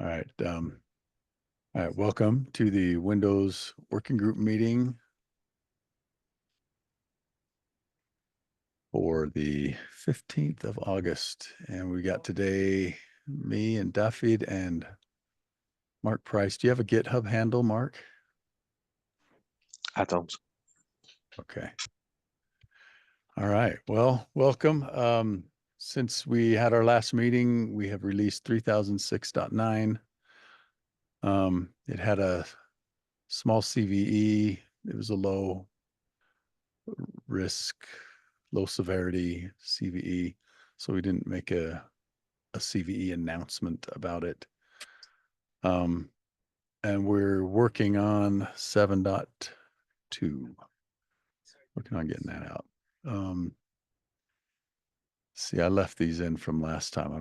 All right. All right. Welcome to the Windows Working Group meeting for the 15th of August. And we got today me and David and Mark Price. Do you have a GitHub handle, Mark? I don't. Okay. All right. Well, welcome. Since we had our last meeting, we have released 3006.9. It had a small CVE. It was a low risk, low severity CVE. So we didn't make a CVE announcement about it. And we're working on 7.2. Working on getting that out. See, I left these in from last time. I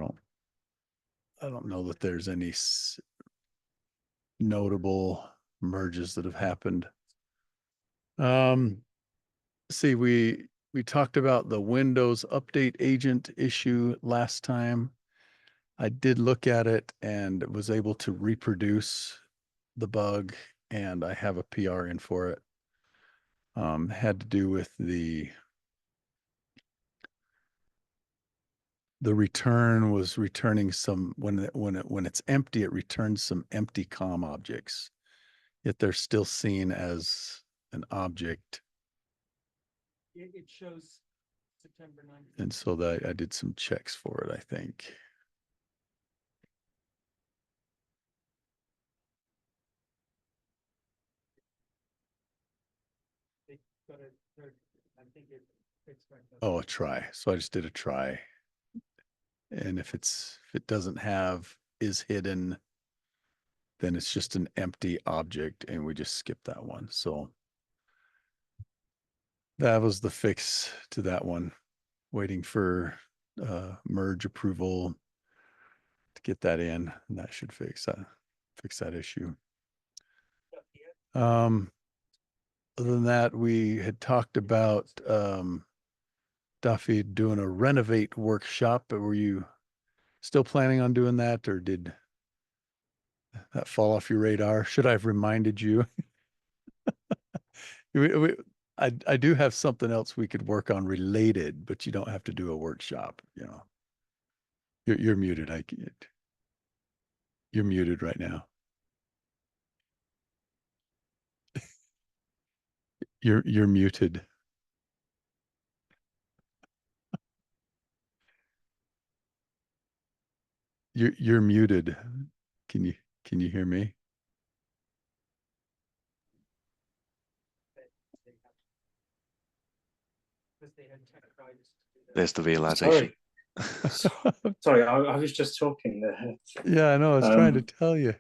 don't know that there's any notable merges that have happened. See, we talked about the Windows Update Agent issue last time. I did look at it and was able to reproduce the bug, and I have a PR in for it. Had to do with the return was returning some when it's empty, it returns some empty COM objects, yet they're still seen as an object. It shows September 9th. And so that I did some checks for it, I think. I think it fixed right now. Oh, a try. So I just did a try. And if it doesn't have is hidden, then it's just an empty object and we just skip that one. So that was the fix to that one. Waiting for merge approval to get that in, and that should fix that issue. Other than that, we had talked about Duffy doing a renovate workshop, but were you still planning on doing that, or did that fall off your radar? Should I have reminded you? I do have something else we could work on related, but you don't have to do a workshop. You know, you're muted. You're muted right now. You're muted. You're muted. Can you hear me? There's the realization. Sorry, I was just talking there. Yeah, I know. I was trying to tell you.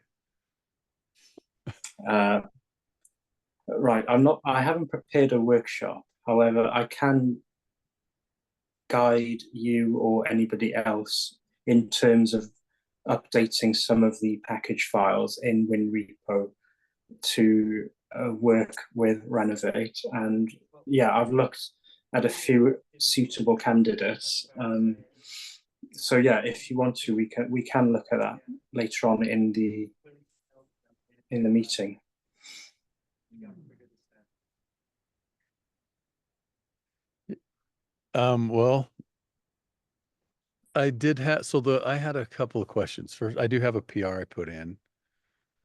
Right, I haven't prepared a workshop. However, I can guide you or anybody else in terms of updating some of the package files in WinRepo to work with Renovate. And yeah, I've looked at a few suitable candidates. So yeah, if you want to, we can look at that later on in the meeting. Well, I did have, I had a couple of questions. First, I do have a PR I put in.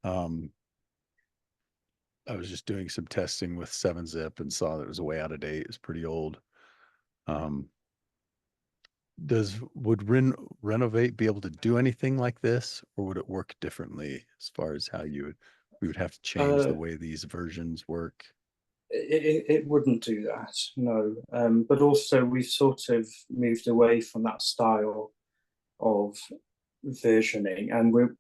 I was just doing some testing with 7-zip and saw that it was way out of date. It's pretty old. Would Renovate be able to do anything like this, or would it work differently as far as how we would have to change the way these versions work? It wouldn't do that, no. But also we've sort of moved away from that style of versioning, and we're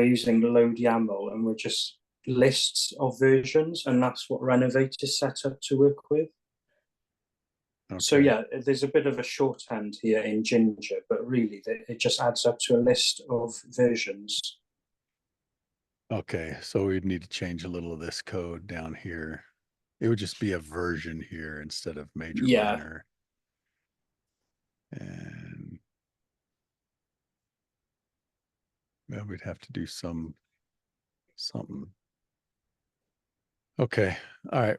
using load YAML, and we're just lists of versions, and that's what Renovate is set up to work with. Okay. So yeah, there's a bit of a shorthand here in Ginger, but really it just adds up to a list of versions. Okay, so we'd need to change a little of this code down here. It would just be a version here instead of major minor. And Well, we'd have to do something. Okay, all right.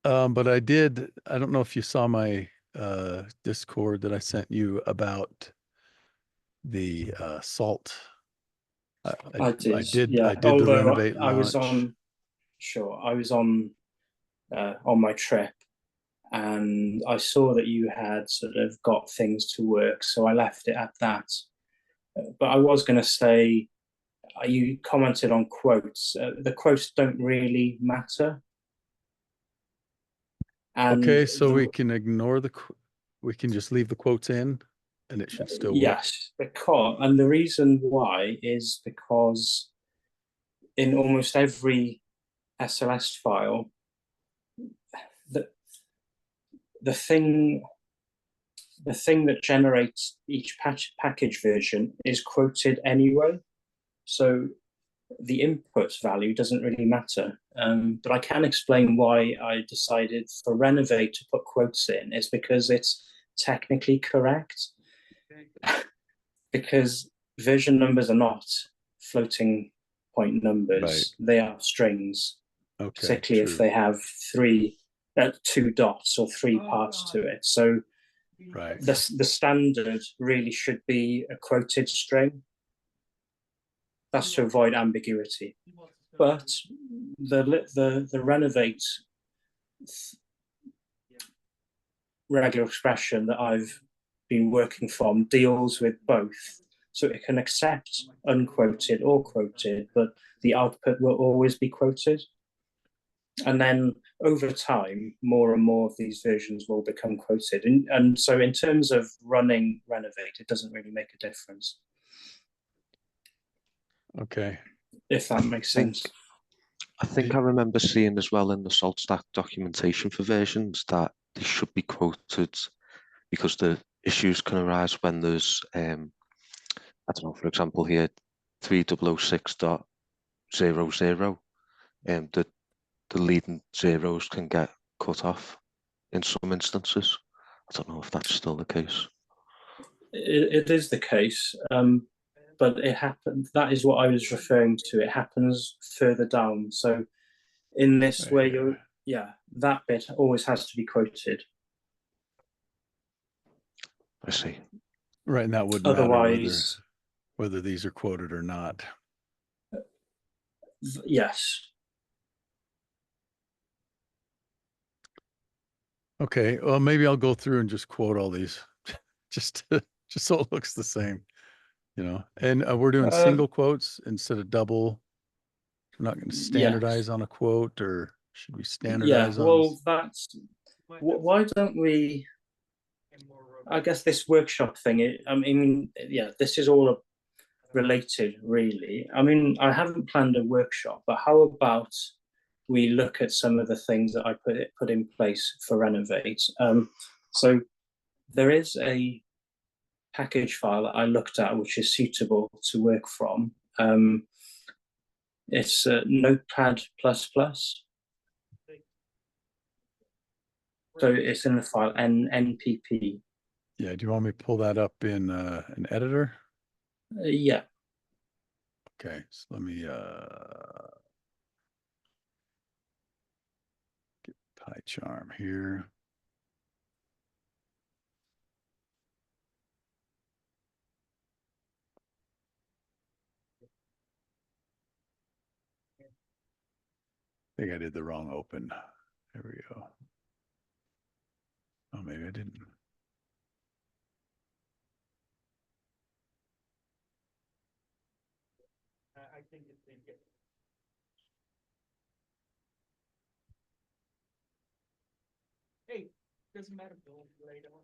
But I don't know if you saw my Discord that I sent you about the salt. I did, I did yeah. the Although Renovate I was launch. I was on my trip, and I saw that you had sort of got things to work, so I left it at that. But I was going to say, you commented on quotes. The quotes don't really matter. And Okay, so we can ignore we can just leave the quotes in and it should still work. yes, and the reason why is because in almost every SLS file, the thing that generates each package version is quoted anyway. So the input value doesn't really matter. But I can explain why I decided for Renovate to put quotes in. Is because it's technically correct. Because version numbers are not floating point numbers. Right. They are strings. Okay, particularly true. if they have two dots or three parts to it. So Right. the standard really should be a quoted string. That's to avoid ambiguity. But the Renovate regular expression that I've been working from deals with both. So it can accept unquoted or quoted, but the output will always be quoted. And then over time, more and more of these versions will become quoted. And so in terms of running Renovate, it doesn't really make a difference. Okay. If that makes sense. I think I remember seeing as well in the SaltStack documentation for versions that they should be quoted because the issues can arise when there's, I don't know, for example here, 3006.00, the leading zeros can get cut off in some instances. I don't know if that's still the case. It is the case, but it happened. That is what I was referring to. It happens further down. So in this Right, where that bit always has to be quoted. I see. Right, and that wouldn't Otherwise, matter whether these are quoted or not. Yes. Okay, well, maybe I'll go through and just quote all these, just so it looks the same, you know. And we're doing single quotes instead of double. We're not going to standardize on a quote, or should we standardize on? Well, that's why don't we? I guess this workshop thing. I mean, this is all related, really. I mean, I haven't planned a workshop, but how about we look at some of the things that I put in place for Renovate? So there is a package file that I looked at which is suitable to work from. It's Notepad++. So it's in the file NPP. Yeah, do you want me to pull that up in an editor? Yeah. Okay, so let me get PyCharm here. I think I did the wrong open. There we go. Oh, maybe I didn't. I think it's in here. Hey, doesn't matter, Bill, later on.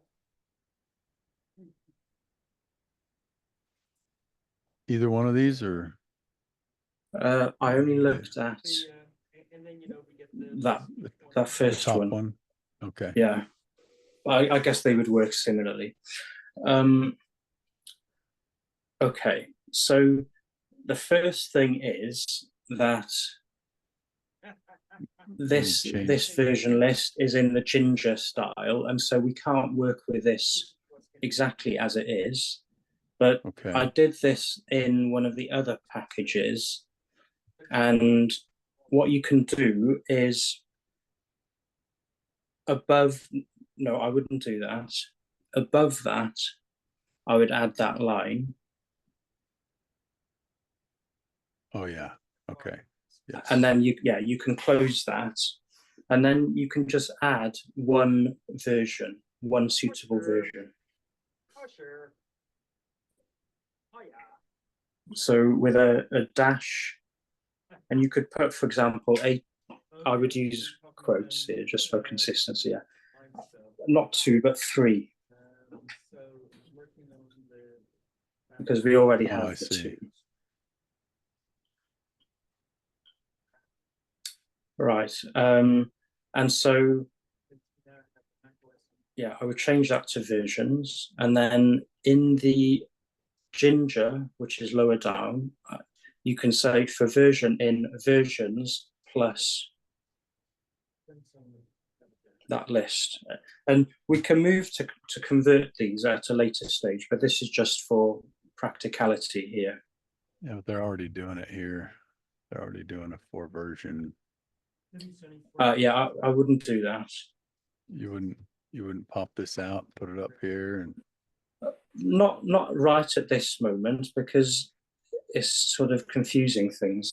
Either one of these, or I only looked at And then, we get that the first top one. one? Okay. Yeah. I guess they would work similarly. Okay, so the first thing is that this version list is in the Ginger style, and so we can't work with this exactly as it is. But Okay. I did this in one of the other packages, and what you can do is above, no, I wouldn't do that. Above that, I would add that line, Oh, yeah. Okay. Yes. and then you can close that, and then you can just add one version, one suitable version. Oh, sure. Oh, yeah. So with a dash, and you could put, for example, I would use quotes here just for consistency. Yeah. Not 2, but 3, So working on the. because we already Oh, I have the see. 2. Right. And so, yeah, I would change that to versions. And then in the Ginger, which is lower down, you can say for version in versions plus that list. And we can move to convert these at a later stage, but this is just for practicality here. Yeah, but they're already doing it here. They're already doing a 4 version. Yeah, I wouldn't do that. You wouldn't pop this out, put it up here, and Not right at this moment, because it's sort of confusing things.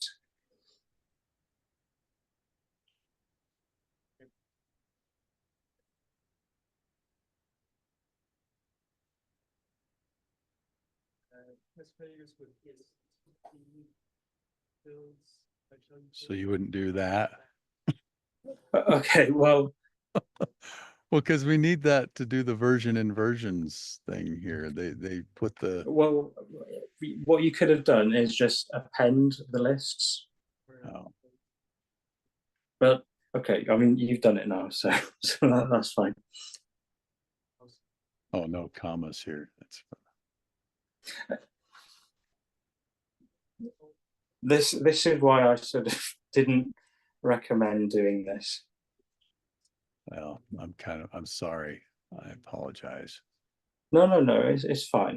so you wouldn't do that. Okay, well, Well, because we need that to do the version in versions thing here. They put the what you could have done is just append the lists. oh, But okay, I mean, you've done it now, so that's fine. oh no commas here. That's This is why I sort of didn't recommend doing this. well, I'm sorry. I apologize. No, it's fine.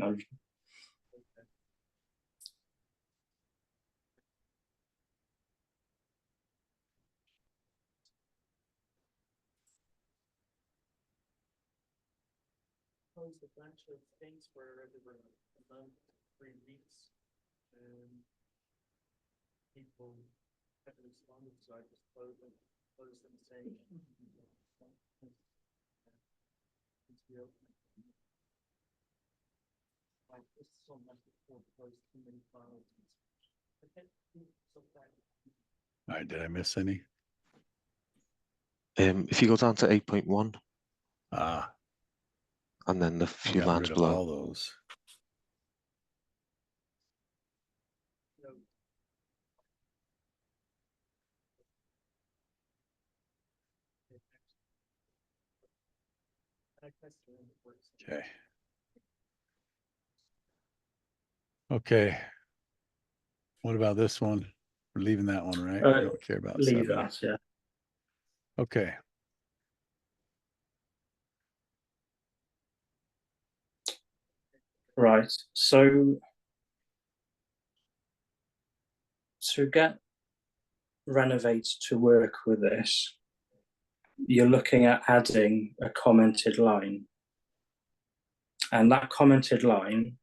Posed a bunch of things where there were a month, 3 weeks, and people haven't responded, so I just closed them saying. Like this is so much before close too many files. All right, did I miss any? If you go down to 8.1 Ah, and then the I few got lines rid of below. all those. Okay. Okay. What about this one? We're leaving that one, right? We don't care about Leave 7. that, yeah. Okay. Right. So to get Renovate to work with this, you're looking at adding a commented line. And that commented line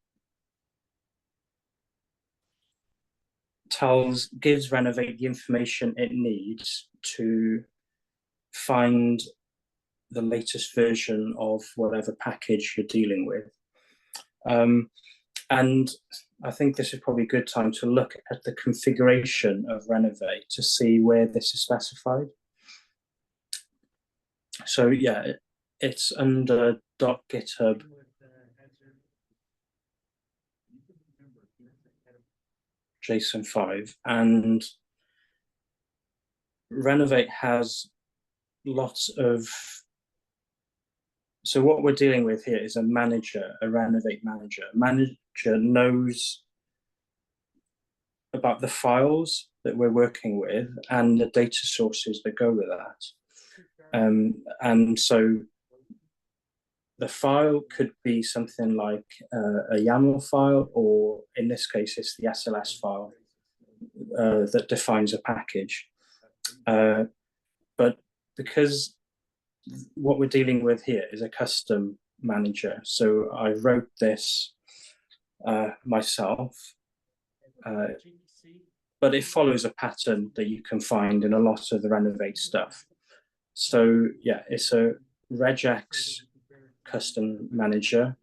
gives Renovate the information it needs to find the latest version of whatever package you're dealing with. And I think this is probably a good time to look at the configuration of Renovate to see where this is specified. So yeah, it's under .github JSON 5, and Renovate has lots of, so what we're dealing with here is a manager, a Renovate manager. Manager knows about the files that we're working with and the data sources that go with that. And so the file could be something like a YAML file, or in this case, it's the SLS file that defines a package. But because what we're dealing with here is a custom manager, so I wrote this myself, but it follows a pattern that you can find in a lot of the Renovate stuff. So yeah, it's a regex custom manager.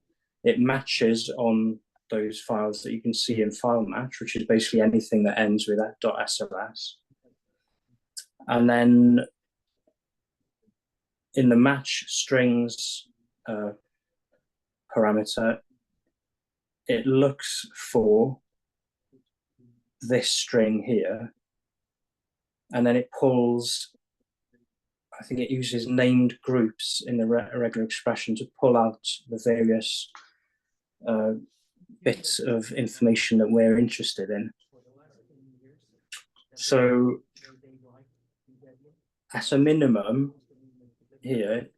It matches on those files that you can see in file match, which is basically anything that ends with .sls. And then in the match strings parameter, it looks for this string here, and then it pulls, I think it uses named groups in the regular expression to pull out the various bits of information that we're interested in. So at a minimum here,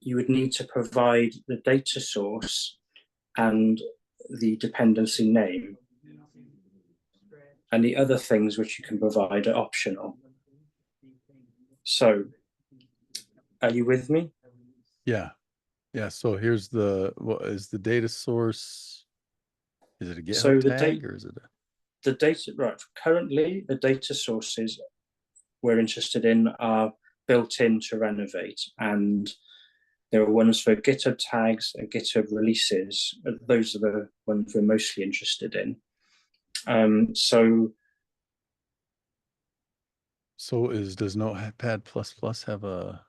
you would need to provide the data source and the dependency name. And the other things which you can provide are optional. So, are you with me? Yeah. Yeah. So here's what is the data source? Is it a GitHub So tag or is it the data, right, currently the data sources we're interested in are built into Renovate, and there are ones for GitHub tags and GitHub releases. Those are the ones we're mostly interested in. does Notepad++ have a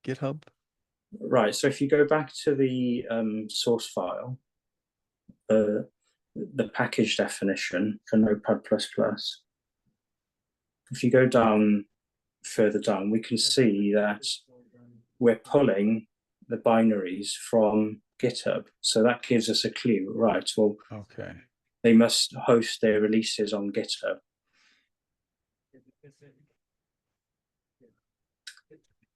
GitHub? Right, so if you go back to the source file, the package definition for Notepad++, if you go down further down, we can see that we're pulling the binaries from GitHub. So that gives us a clue, right? Well, okay, they must host their releases on GitHub.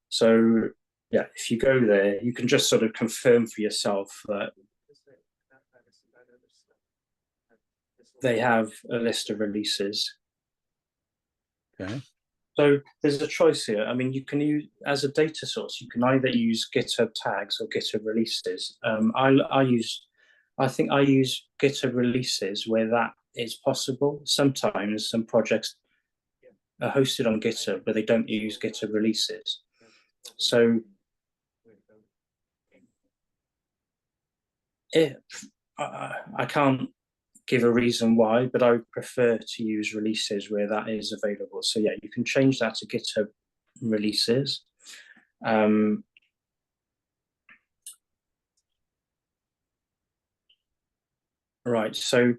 So yeah, if you go there, you can just sort of confirm for yourself that they have a list of releases. okay. So there's a choice here. I mean, you can use, as a data source, you can either use GitHub tags or GitHub releases. I think I use GitHub releases where that is possible. Sometimes some projects are hosted on GitHub, but they don't use GitHub releases. So I can't give a reason why, but I would prefer to use releases where that is available. So yeah, you can change that to GitHub releases. Right, so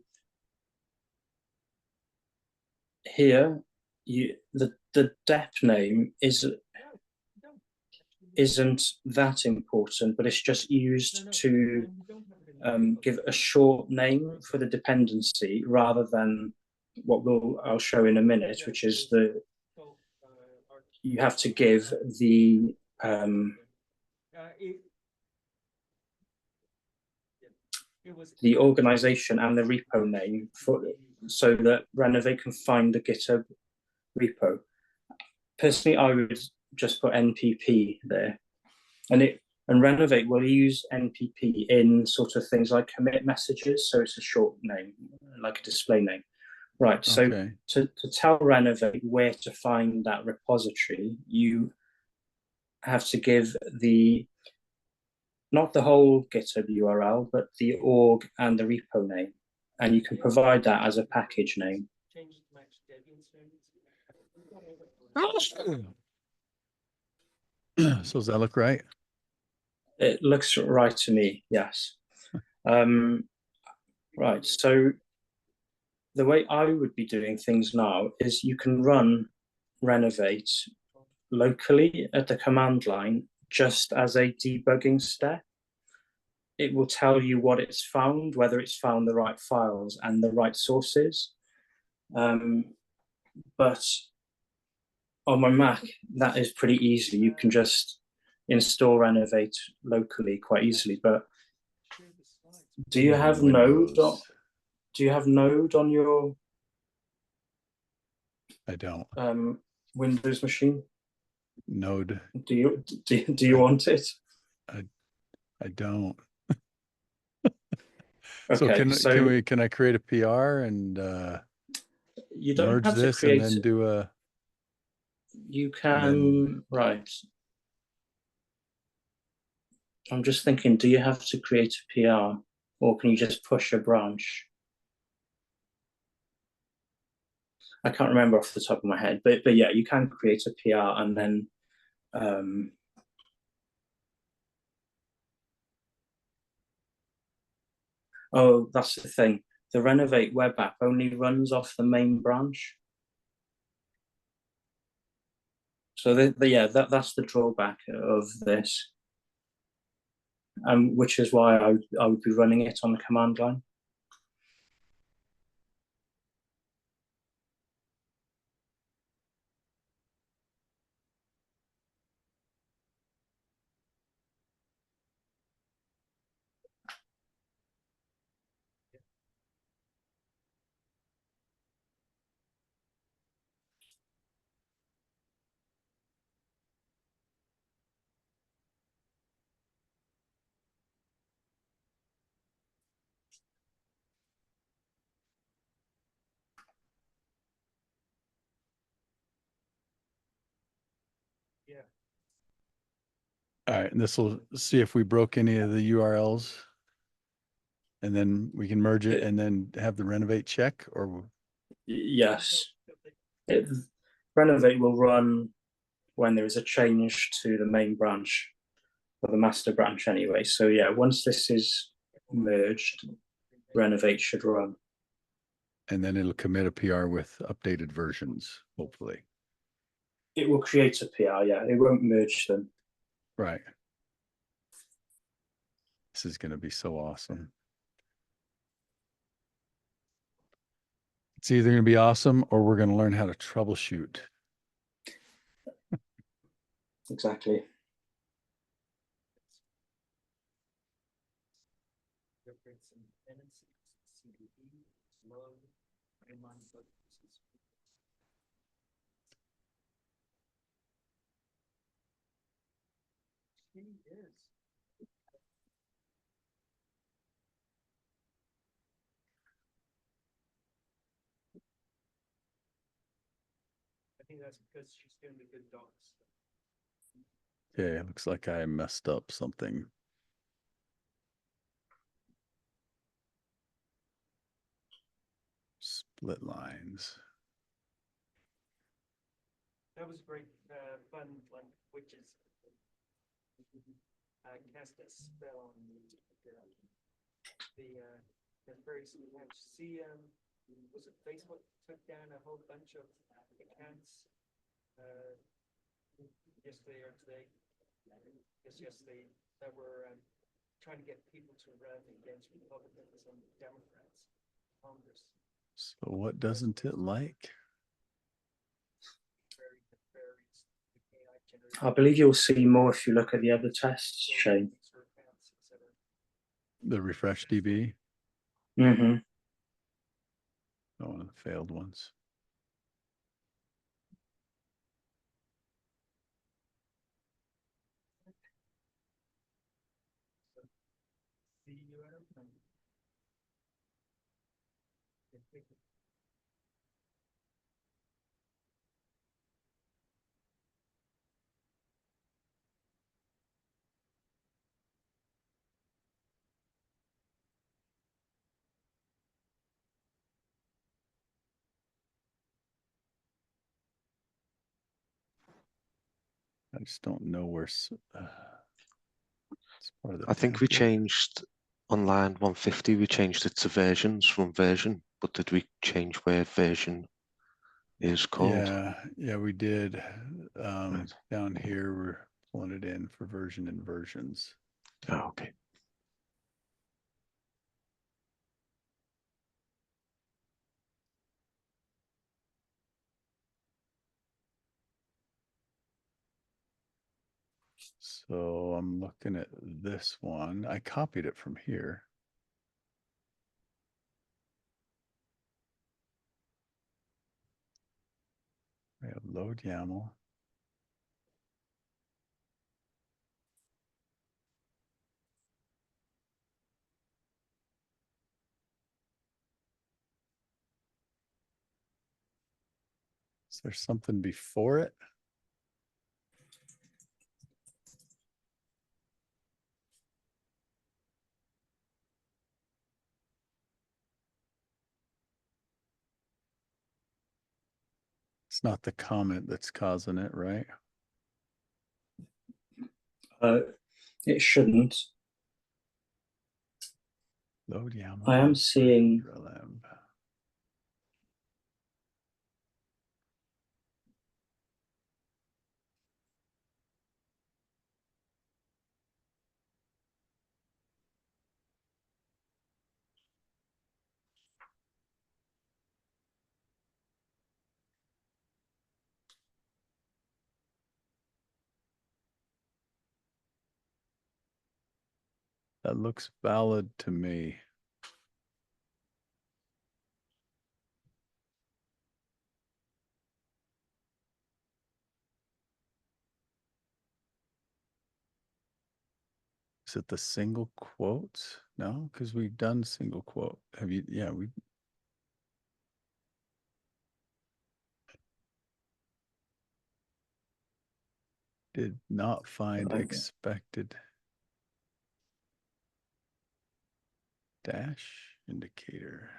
here, the dep name isn't that important, but it's just used to give a short name for the dependency rather than what I'll show in a minute, which is you have to give the organization and the repo name so that Renovate can find the GitHub repo. Personally, I would just put NPP there, and Renovate will use NPP in sort of things like commit messages, so it's a short name, like a display name. Right, so Okay. to tell Renovate where to find that repository, you have to give not the whole GitHub URL, but the org and the repo name, and you can provide that as a package name. So does that look right? It looks right to me, yes. Right, so the way I would be doing things now is you can run Renovate locally at the command line just as a debugging step. It will tell you what it's found, whether it's found the right files and the right sources. But on my Mac, that is pretty easy. You can just install Renovate locally quite easily. But Share the slides. do you have Node? Do you have Node on your I don't. Windows machine? Node. Do you want it? I don't. Okay, So can I create a PR and you don't merge have to this and create. then do a You can, right. I'm just thinking, do you have to create a PR, or can you just push a branch? I can't remember off the top of my head, but yeah, you can create a PR and then oh, that's the thing. The Renovate web app only runs off the main branch. So yeah, that's the drawback of this, which is why I would be running it on the command line. Yeah. all right, and this will see if we broke any of the URLs. And then we can merge it and then have the Renovate check, or Yes. Renovate will run when there is a change to the main branch or the master branch anyway. So yeah, once this is merged, Renovate should run. and then it'll commit a PR with updated versions, hopefully. It will create a PR, yeah. It won't merge them. Right. This is going to be so awesome. It's either going to be awesome or we're going to learn how to troubleshoot. Exactly. She is. I think that's because she's doing the good dogs. Okay, looks like I messed up something. Split lines. That was great, fun, like witches. Cast a spell on the very see was it Facebook took down a whole bunch of accounts yesterday or today? Yes, yesterday, that were trying to get people to run against Republicans and Democrats in Congress. So what doesn't it like? I believe you'll see more if you look at the other tests, Shane. The refresh DB? Mm-hmm. Oh, one of the failed ones. See you at a time. I just don't know where. It's part of the I think we template. changed on line 150, we changed it to versions from version, but did we change where version is called? Yeah, we did. Right. Down here, we're pulling it in for version and versions. Oh, okay. So I'm looking at this one. I copied it from here. We have load YAML. Is there something before it? It's not the comment that's causing it, right? It shouldn't. Load YAML. I am seeing drill-m. That looks valid to me. Is it the single quotes? No, because we've done single quote. Have you? Yeah, we. Did not find Okay. expected dash indicator.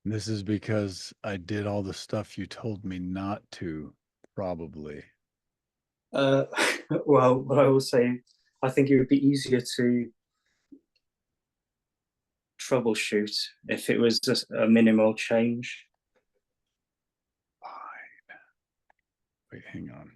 This is because I did all the stuff you told me not to, probably. well, what I will say, I think it would be easier to troubleshoot if it was just a minimal change. Fine. Wait, hang on.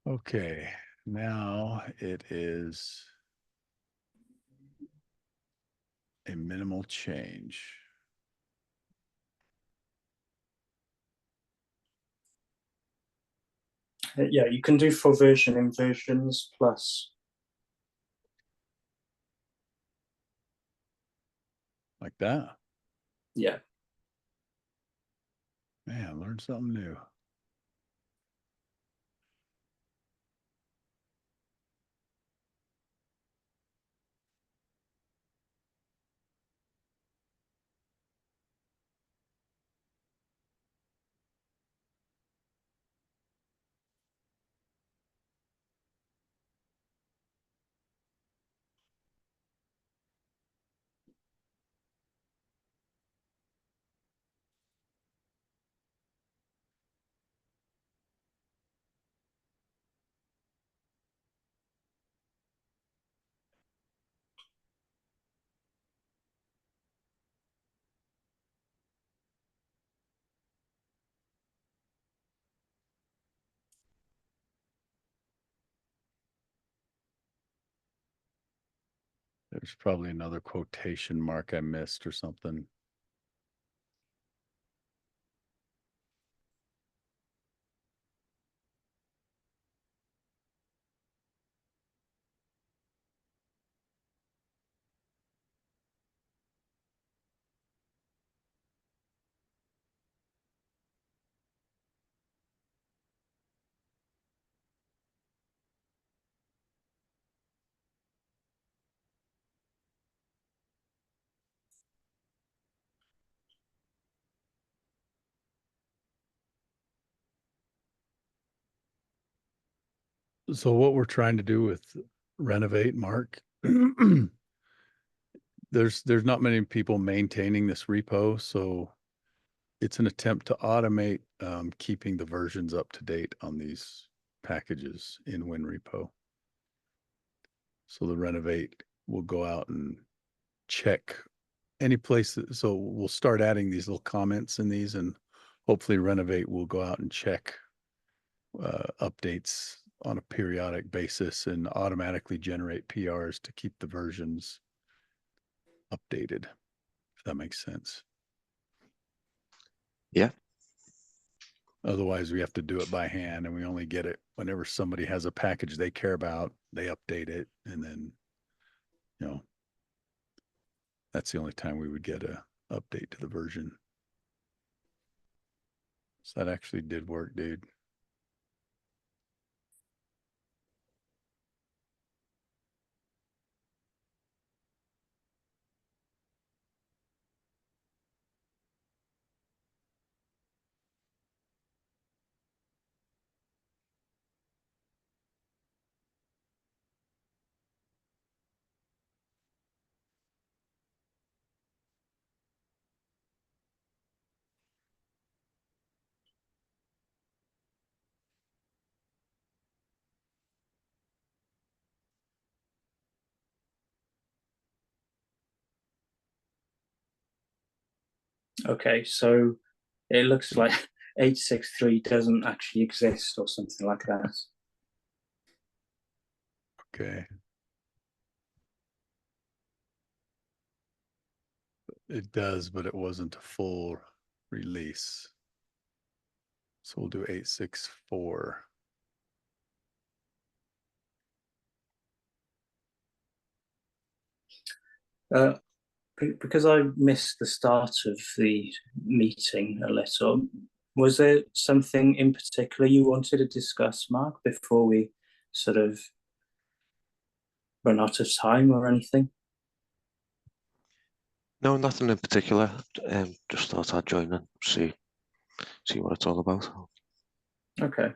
Okay, now it is a minimal change. Yeah, you can do for version inversions plus. Like that. Yeah. Man, learned something new. There's probably another quotation mark I missed or something. So what we're trying to do with renovate, Mark, there's not many people maintaining this repo, so it's an attempt to automate keeping the versions up to date on these packages in WinRepo. So the Renovate will go out and check any place. So we'll start adding these little comments in these, and hopefully Renovate will go out and check updates on a periodic basis and automatically generate PRs to keep the versions updated, if that makes sense. Yeah. Otherwise, we have to do it by hand, and we only get it whenever somebody has a package they care about, they update it, and then, you know, that's the only time we would get a update to the version. So that actually did work, dude. Okay, so it looks like 863 doesn't actually exist or something like that. Okay. It does, but it wasn't a full release. So we'll do 864. Because I missed the start of the meeting a little, was there something in particular you wanted to discuss, Mark, before we sort of run out of time or anything? No, nothing in particular. Just thought I'd join and see what it's all about. Okay.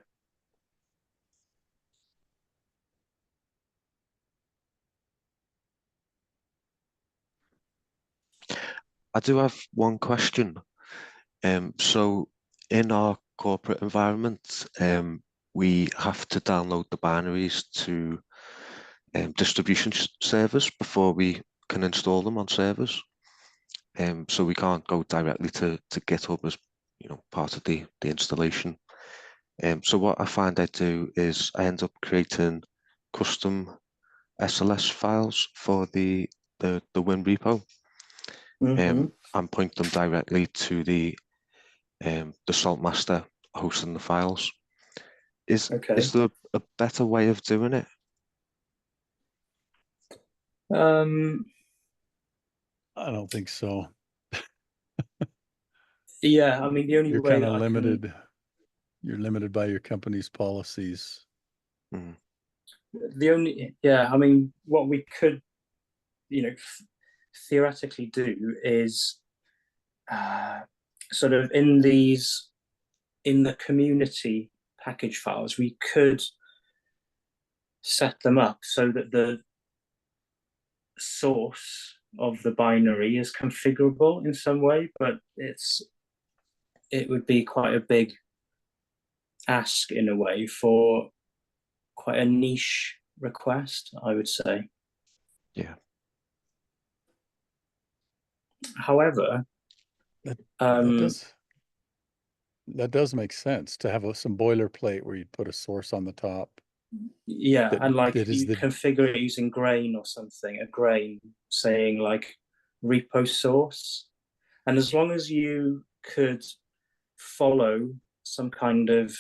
I do have one question. So in our corporate environment, we have to download the binaries to distribution servers before we can install them on servers. So we can't go directly to GitHub as part of the installation. So what I find I do is I end up creating custom SLS files for the WinRepo. And point them directly to the Saltmaster hosting the files. Is there a better way of doing it? I don't think so. Yeah, I mean, the only You're way kind of limited. You're limited by your company's policies. The only, yeah, I mean, what we could, theoretically do is sort of in the community package files, we could set them up so that the source of the binary is configurable in some way, but it would be quite a big ask in a way for quite a niche request, I would say. Yeah. However, that does make sense to have some boilerplate where you put a source on the top. Yeah, and like you configure it using Grain or something, a Grain saying like repo source. And as long as you could follow some kind of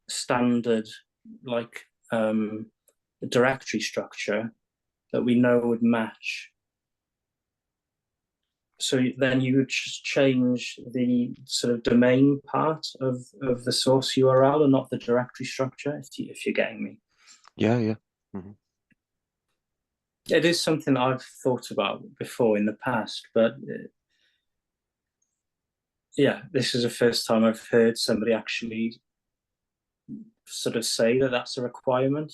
standard like directory structure that we know would match. So then you would just change the sort of domain part of the source URL and not the directory structure, if you're getting me. Yeah. It is something I've thought about before in the past, but yeah, this is the first time I've heard somebody actually sort of say that that's a requirement.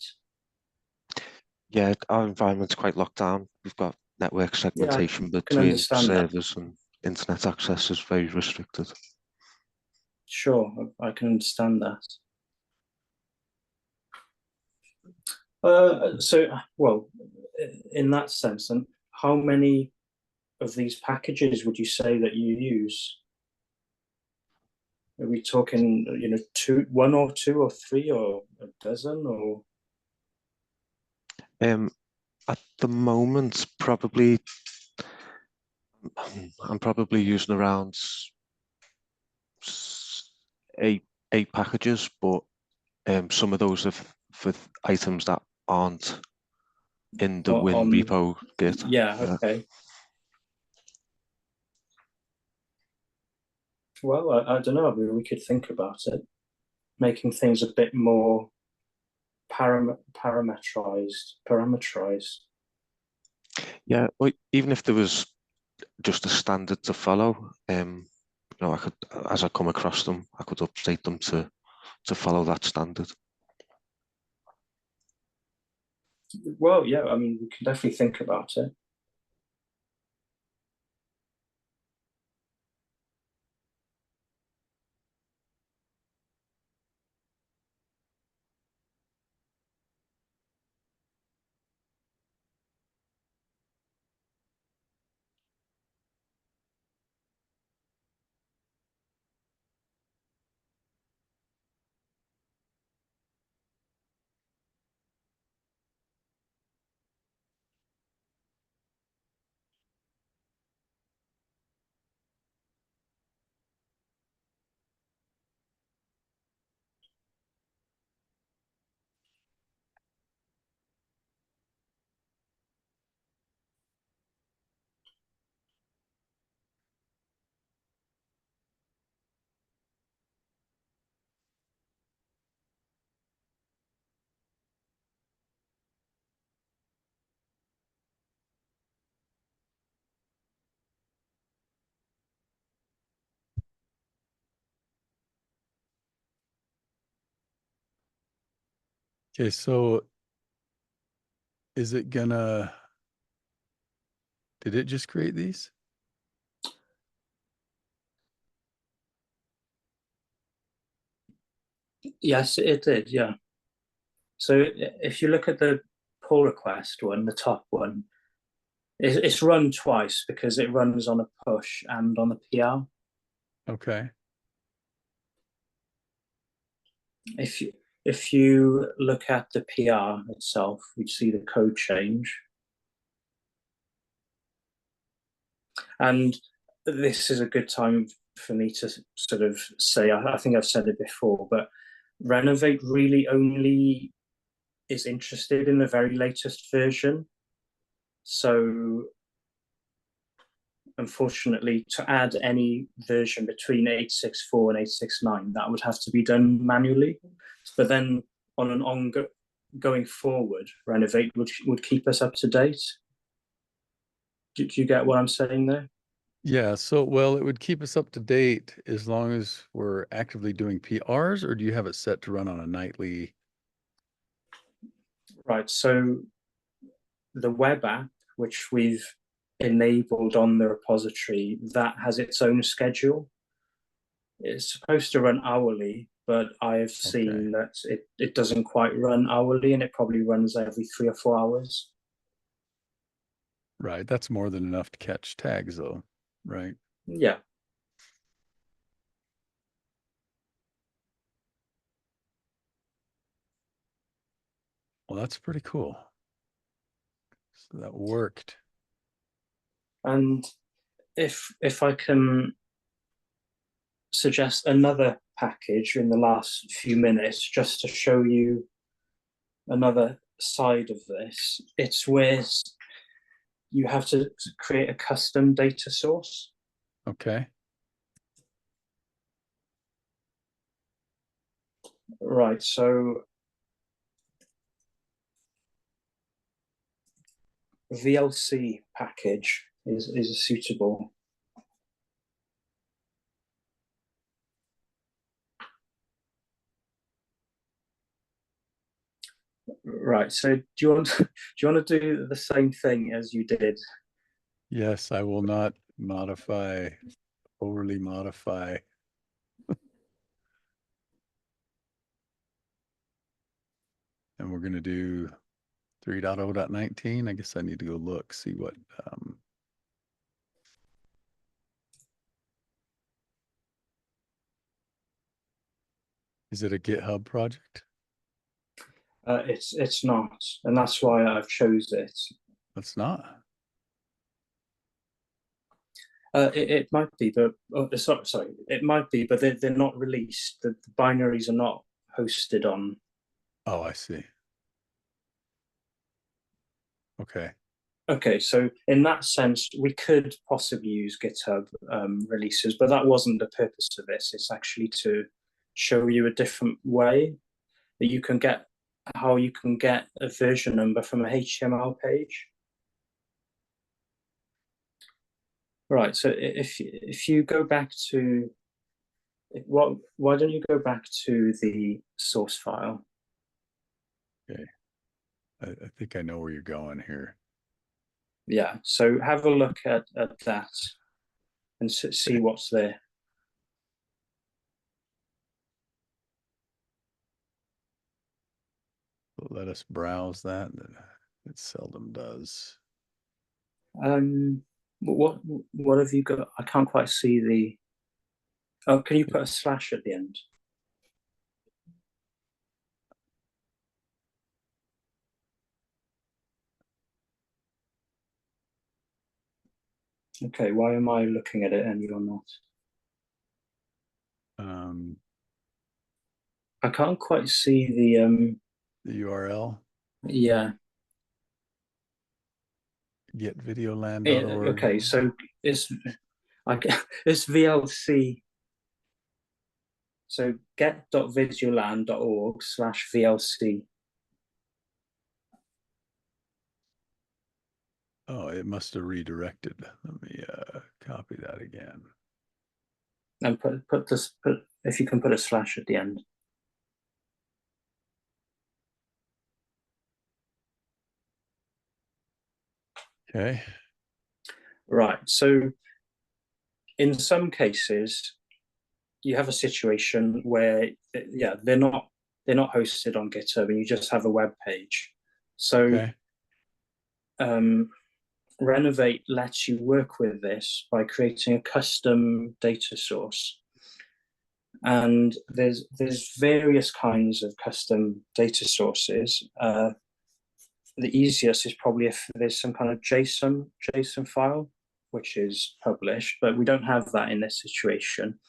Yeah, our environment's quite locked down. We've got network segmentation between understand that. servers and internet access is very restricted. Sure, I can understand that. So, well, in that sense, then, how many of these packages would you say that you use? Are we talking, you know, one or two or three or a dozen or? At the moment, probably I'm probably using around eight packages, but some of those are for items that aren't in the Win On, repo Git. yeah, okay. Well, I don't know. I mean, we could think about it, making things a bit more parameterized. Yeah, well, even if there was just a standard to follow, you know, I could, as I come across them, I could update them to follow that standard. Well, yeah, I mean, we can definitely think about it. Okay, so is it did it just create these? Yes, it did. Yeah. So if you look at the pull request one, the top one, it's run twice because it runs on a push and on a PR. Okay. If you look at the PR itself, we see the code change. And this is a good time for me to sort of say, I think I've said it before, but Renovate really only is interested in the very latest version. So unfortunately, to add any version between 864 and 869, that would have to be done manually. But then on an going forward, Renovate would keep us up to date. Do you get what I'm saying there? Yeah, so well, it would keep us up to date as long as we're actively doing PRs, or do you have it set to run on a nightly? Right, so the web app, which we've enabled on the repository, that has its own schedule. It's supposed to run hourly, but I've seen that it doesn't quite run hourly, and it probably runs every 3 or 4 hours. Right, that's more than enough to catch tags though, right? Yeah. Well, that's pretty cool. So that worked. And if I can suggest another package in the last few minutes, just to show you another side of this, it's where you have to create a custom data source. Okay. Right, so VLC package is suitable. Right, so do you want to do the same thing as you did Yes, I will not overly modify. And we're gonna do 3.0.19. I guess I need to go look, see what, is it a GitHub project? It's not, and that's why I've chose it. It's not. It might be, but sorry, it might be, but they're not released. The binaries are not hosted on. Oh, I see. Okay. Okay, so in that sense, we could possibly use GitHub releases, but that wasn't the purpose of this. It's actually to show you a different way that you can get, how you can get a version number from a HTML page. Right, so if you go back to, why don't you go back to the source file? Okay. I think I know where you're going here. Yeah, so have a look at that and see what's there. Let us browse that. It seldom does. What have you got? I can't quite see the. Oh, can you put a slash at the end? Okay, why am I looking at it and you're not? I can't quite see the URL. Yeah. Getvideoland.org. Okay, so it's VLC. So get.videoland.org/VLC. Oh, it must have redirected. Let me copy that again. And put if you can put a slash at the end. Okay. Right. So in some cases, you have a situation where, yeah, they're not hosted on GitHub, and you just have a web page. So okay. Renovate lets you work with this by creating a custom data source. And there's various kinds of custom data sources. The easiest is probably if there's some kind of JSON file, which is published, but we don't have that in this situation.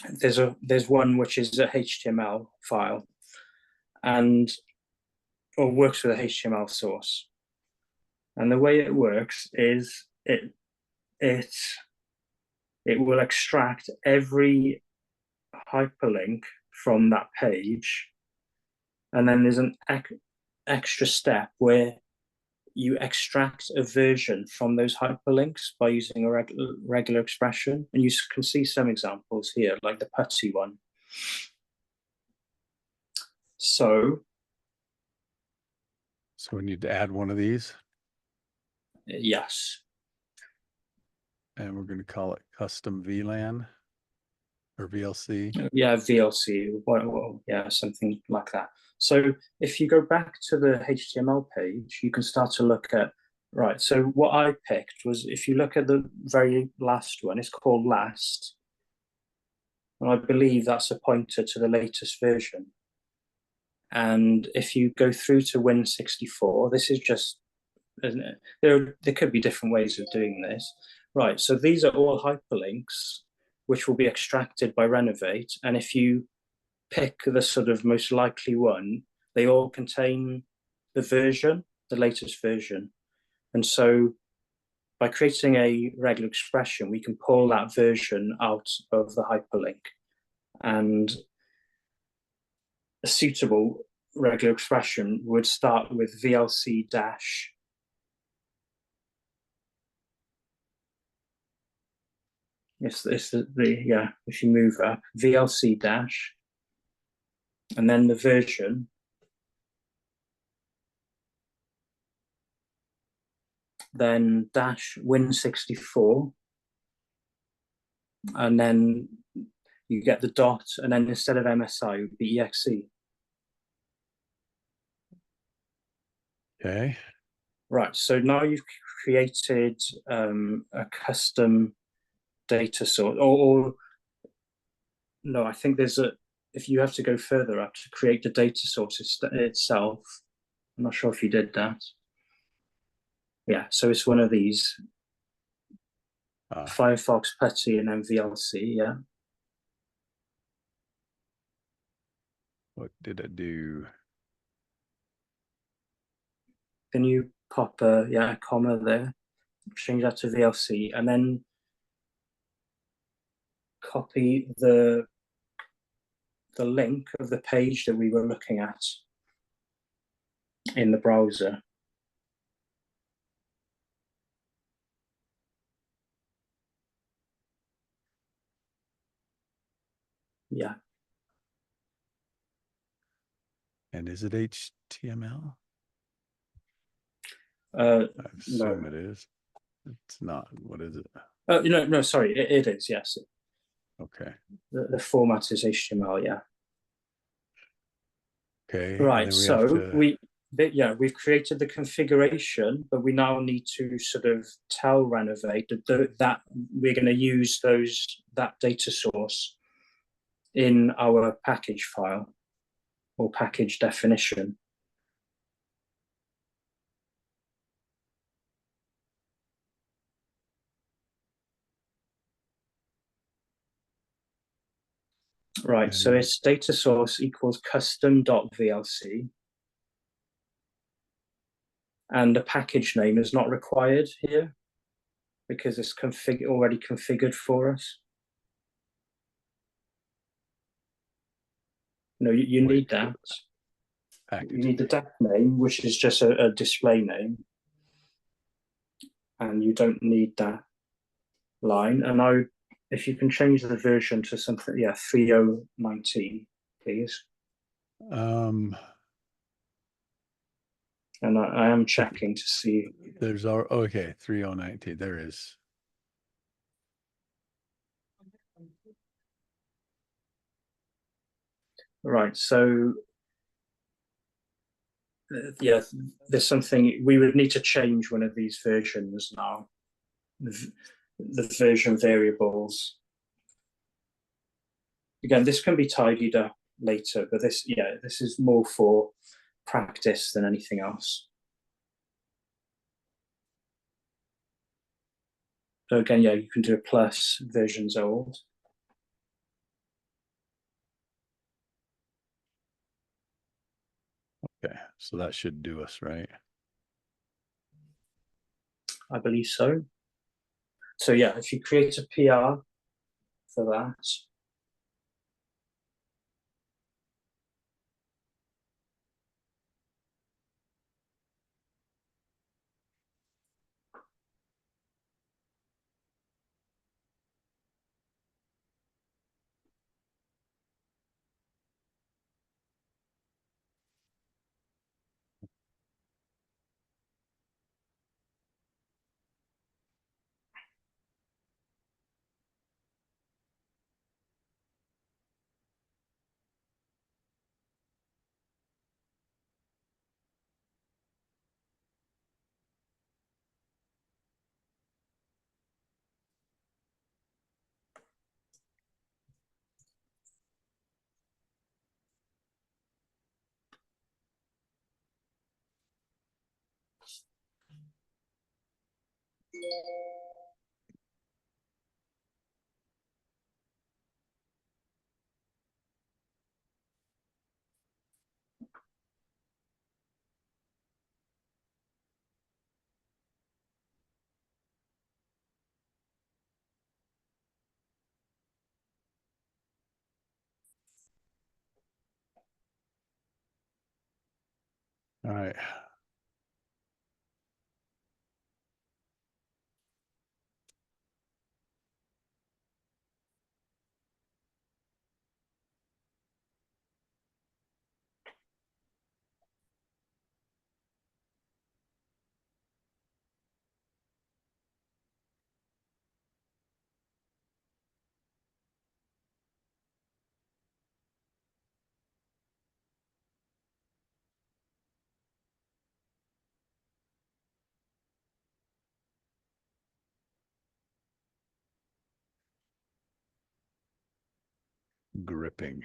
There's one which is a HTML file, or works with a HTML source. And the way it works is it will extract every hyperlink from that page, and then there's an extra step where you extract a version from those hyperlinks by using a regular expression. And you can see some examples here, like the PuTTY one. So we need to add one of these. Yes. And we're going to call it custom VLAN or VLC. Yeah, VLC, well, yeah, something like that. So if you go back to the HTML page, you can start to look at, right, so what I picked was, if you look at the very last one, it's called last. And I believe that's a pointer to the latest version. And if you go through to Win64, this is just, there could be different ways of doing this. Right, so these are all hyperlinks which will be extracted by Renovate. And if you pick the sort of most likely one, they all contain the version, the latest version. And so by creating a regular expression, we can pull that version out of the hyperlink. And a suitable regular expression would start with VLC dash. If you move up, VLC dash, and then the version, then dash Win64, and then you get the dot, and then instead of MSI, it would be exe. Okay. Right, so now you've created a custom data source, or no, I think there's if you have to go further up to create the data source itself. I'm not sure if you did that. Yeah, so it's one of these, Firefox, PuTTY, and MVLC, yeah. What did it do? Can you pop a comma there, change that to VLC, and then copy the link of the page that we were looking at in the browser. Yeah. And is it HTML? No. I assume it is. It's not. What is it? No, sorry, it is, yes. Okay. The format is HTML, yeah. Okay. Right, so we we've created the configuration, but we now need to sort of tell Renovate that we're going to use that data source in our package file or package definition. Right, so it's data source equals custom.vlc. And the package name is not required here because it's already configured for us. No, you need that. package. You need the def name, which is just a display name. And you don't need that line. And if you can change the version to something, 3019, please. And I am checking to see. There's our, okay, 3019, there is. Right, so there's something, we would need to change one of these versions now. The version variables. Again, this can be tidied up later, but this is more for practice than anything else. So again, you can do a plus versions old. Okay, so that should do us, right? I believe so. So if you create a PR for that. All right. gripping.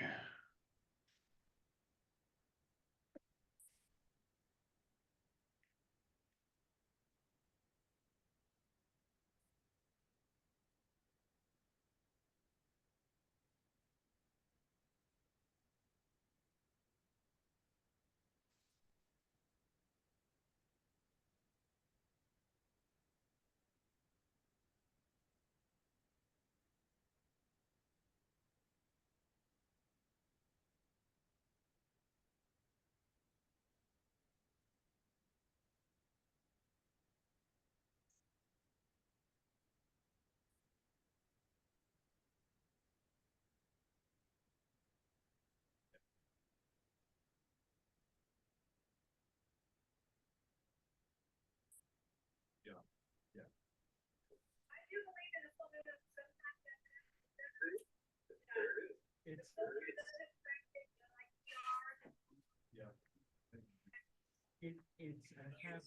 It's a half.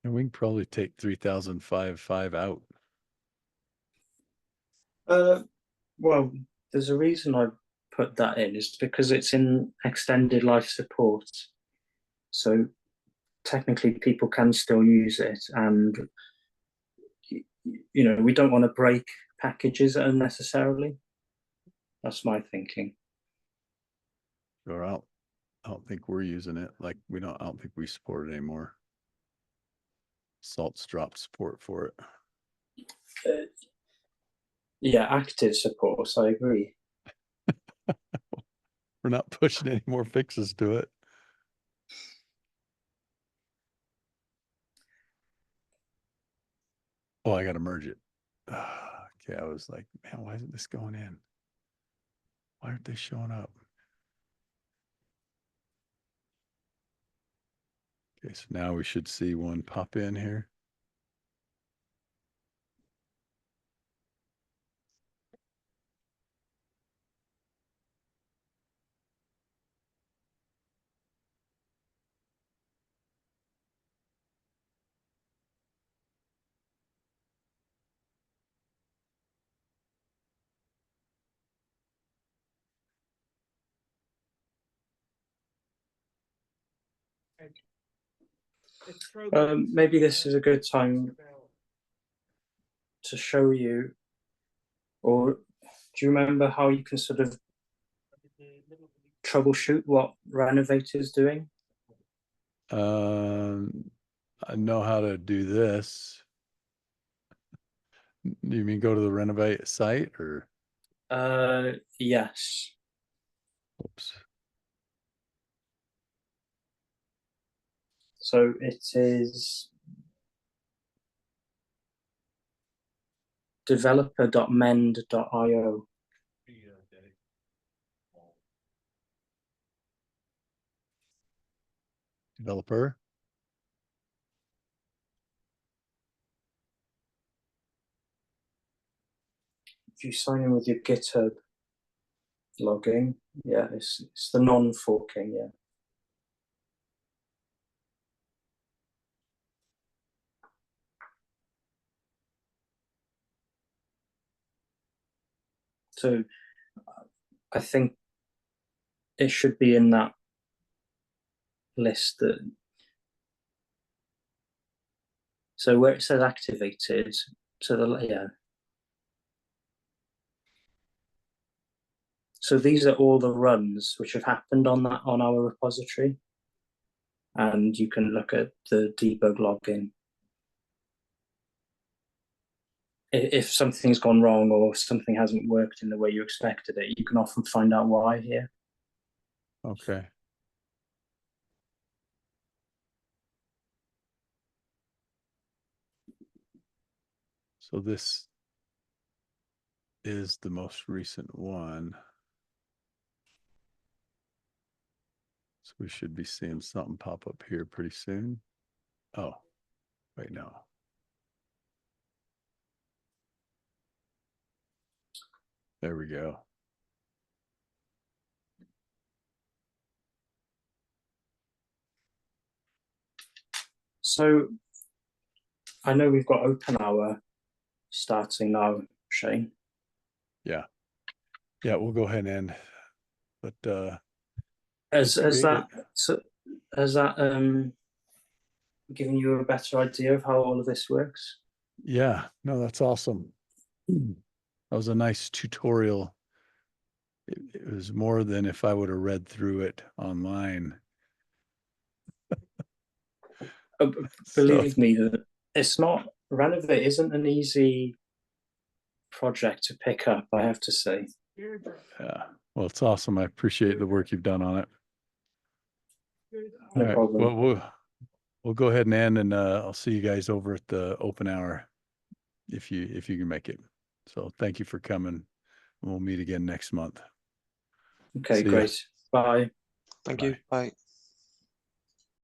And we can probably take 3005 out. Well, there's a reason I put that in, is because it's in extended life support. So technically people can still use it, and you know, we don't want to break packages unnecessarily. That's my thinking. Or I don't think we're using it. Like I don't think we support it anymore. Salt's dropped support for it. Yeah, active support, I agree. We're not pushing any more fixes to it. Oh, I got to merge it. Okay, I was like, man, why isn't this going in? Why aren't they showing up? Okay, so now we should see one pop in here. Maybe this is a good time to show you, or do you remember how you can sort of troubleshoot what Renovate is doing? I know how to do this. Do you mean go to the Renovate site or? Yes. Oops. So it is developer.mend.io. Developer. If you sign in with your GitHub login, yeah, it's the non-forking, yeah. So I think it should be in that list that, so where it says activated, so yeah. So these are all the runs which have happened on our repository, and you can look at the debug login. If something's gone wrong or something hasn't worked in the way you expected it, you can often find out why here. Okay. So this is the most recent one. So we should be seeing something pop up here pretty soon. Oh, wait, no. There we go. So I know we've got open hour starting now, Shane. Yeah, we'll go ahead and end. But Has create that given you a better idea of how all of this works? yeah, no, that's awesome. That was a nice tutorial. It was more than if I would have read through it online. Believe me, that it's not Renovate isn't an easy project to pick up, I have to say. Yeah, well, it's awesome. I appreciate the work you've done on it. No All right, problem. well, we'll go ahead and end, and I'll see you guys over at the open hour if you can make it. So thank you for coming. We'll meet again next month. Okay, See ya. great. Bye. Thank Bye. you. Bye.